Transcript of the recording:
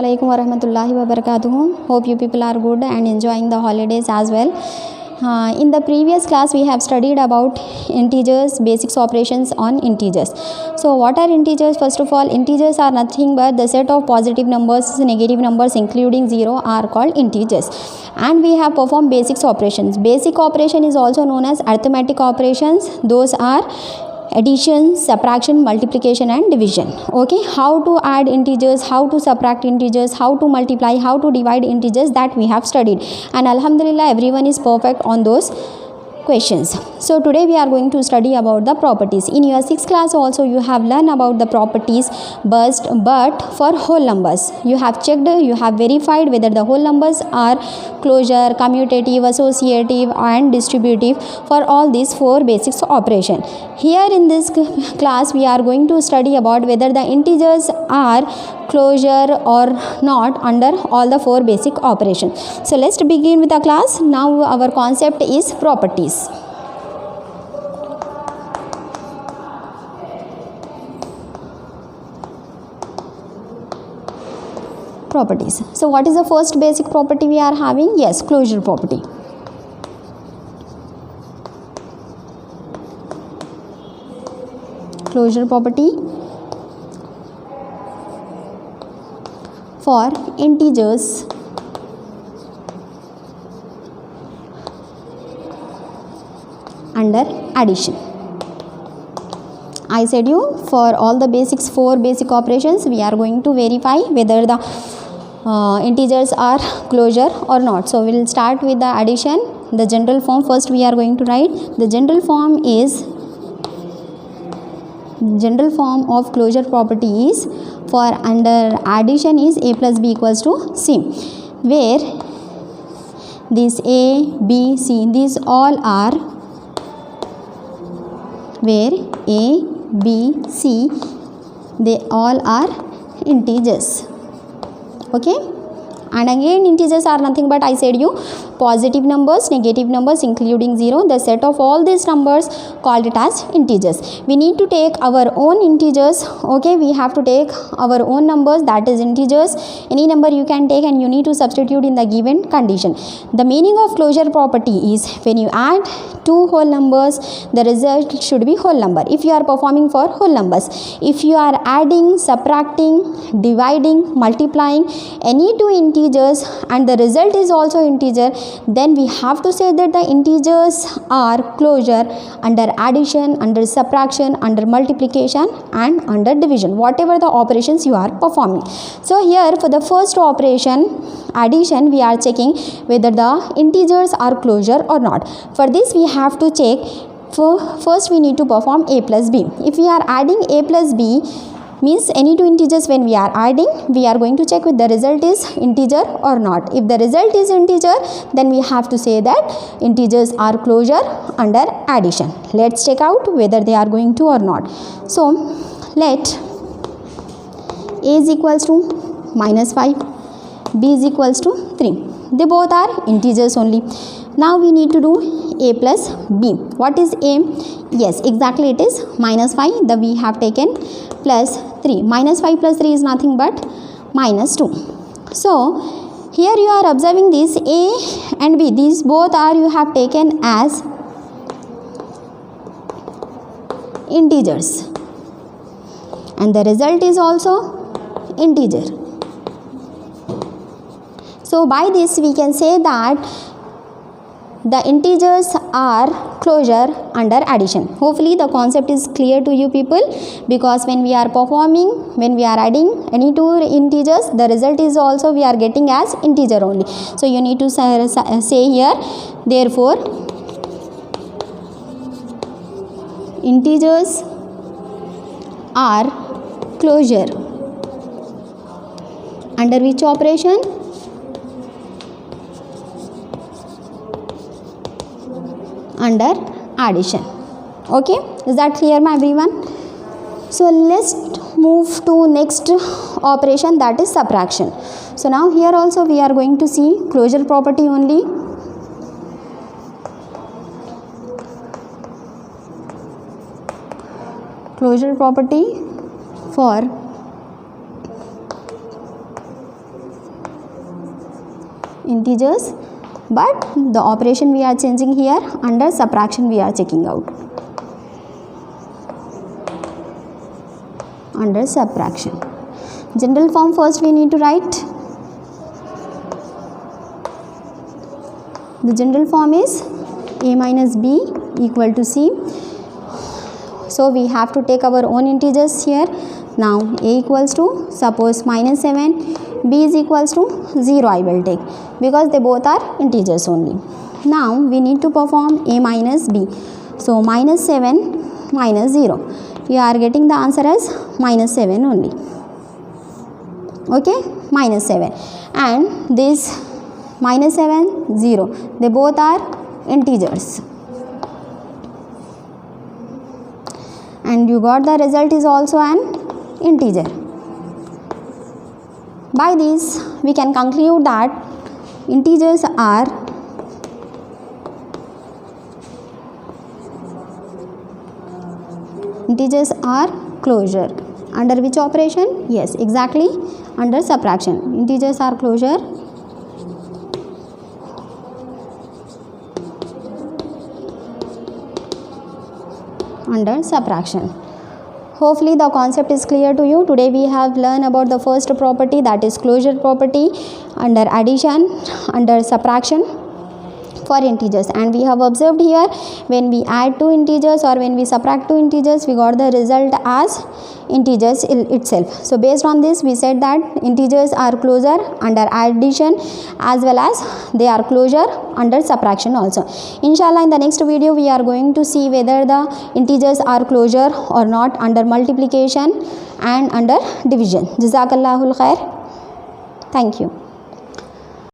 Assalamualaikum warahmatullahi wabarakatuh. Hope you people are good and enjoying the holidays as well. In the previous class we have studied about integers, basics operations on integers. So what are integers? First of all, integers are nothing but the set of positive numbers, negative numbers including 0 are called integers. And we have performed basics operations. Basic operation is also known as arithmetic operations. Those are addition, subtraction, multiplication and division. Okay, how to add integers, how to subtract integers, how to multiply, how to divide integers, that we have studied, and alhamdulillah everyone is perfect on those questions. So today we are going to study about the properties. In your 6th class also you have learned about the properties, but for whole numbers you have checked, you have verified whether the whole numbers are closure, commutative, associative and distributive for all these 4 basics operation. Here in this class we are going to study about whether the integers are closure or not under all the 4 basic operations. So let's begin with the class. Now our concept is properties. Properties. So what is the first basic property we are having? Yes, closure property. Closure property for integers under addition. I said you for all the basics, 4 basic operations we are going to verify whether the integers are closure or not. So we will start with the addition. The general form first we are going to write. The general form of closure property is for under addition is a plus b equals to c, where this a, b, c, these all are, where a, b, c, they all are integers. Okay, and again integers are nothing but I said you positive numbers, negative numbers including 0, the set of all these numbers called it as integers. We need to take our own integers. Okay, we have to take our own numbers, that is integers. Any number you can take and you need to substitute in the given condition. The meaning of closure property is when you add 2 whole numbers, the result should be whole number if you are performing for whole numbers. If you are adding, subtracting, dividing, multiplying any 2 integers and the result is also integer, then we have to say that the integers are closure under addition, under subtraction, under multiplication and under division, whatever the operations you are performing. So here for the first operation, addition, we are checking whether the integers are closure or not. For this we have to check. First we need to perform a plus b. If we are adding a plus b, means any 2 integers when we are adding, we are going to check if the result is integer or not. If the result is integer, then we have to say that integers are closure under addition. Let's check out whether they are going to or not. So let a is equals to minus 5, b is equals to 3. They both are integers only. Now we need to do a plus b. What is a? Yes, exactly it is minus 5. The we have taken plus 3. Minus 5 plus 3 is nothing but minus 2. So here you are observing this a and b. These both are you have taken as integers. And the result is also integer. So by this we can say that the integers are closure under addition. Hopefully the concept is clear to you people, because when we are performing, when we are adding any 2 integers, the result is also we are getting as integer only. So you need to say here, therefore integers are closure under which operation? Under addition. Okay, is that clear everyone? So let's move to next operation, that is subtraction. So now here also we are going to see closure property only. Closure property for integers, but the operation we are changing here, under subtraction we are checking out. Under subtraction. General form first we need to write. The general form is a minus b equal to c. So we have to take our own integers here. Now a equals to, suppose minus 7, b is equals to 0 I will take, because they both are integers only. Now we need to perform a minus b. So minus 7 minus 0. You are getting the answer as minus 7 only. Okay, minus 7. And this minus 7, 0. They both are integers. And you got the result is also an integer. By this we can conclude that integers are closure. Under which operation? Yes, exactly, under subtraction. Integers are closure under subtraction. Hopefully the concept is clear to you. Today we have learned about the first property, that is closure property, under addition, under subtraction for integers. And we have observed here, when we add two integers or when we subtract two integers, we got the result as integers itself. So based on this we said that integers are closure under addition as well as they are closure under subtraction also. Inshallah in the next video we are going to see whether the integers are closure or not under multiplication and under division. Jazakallahu khair. Thank you.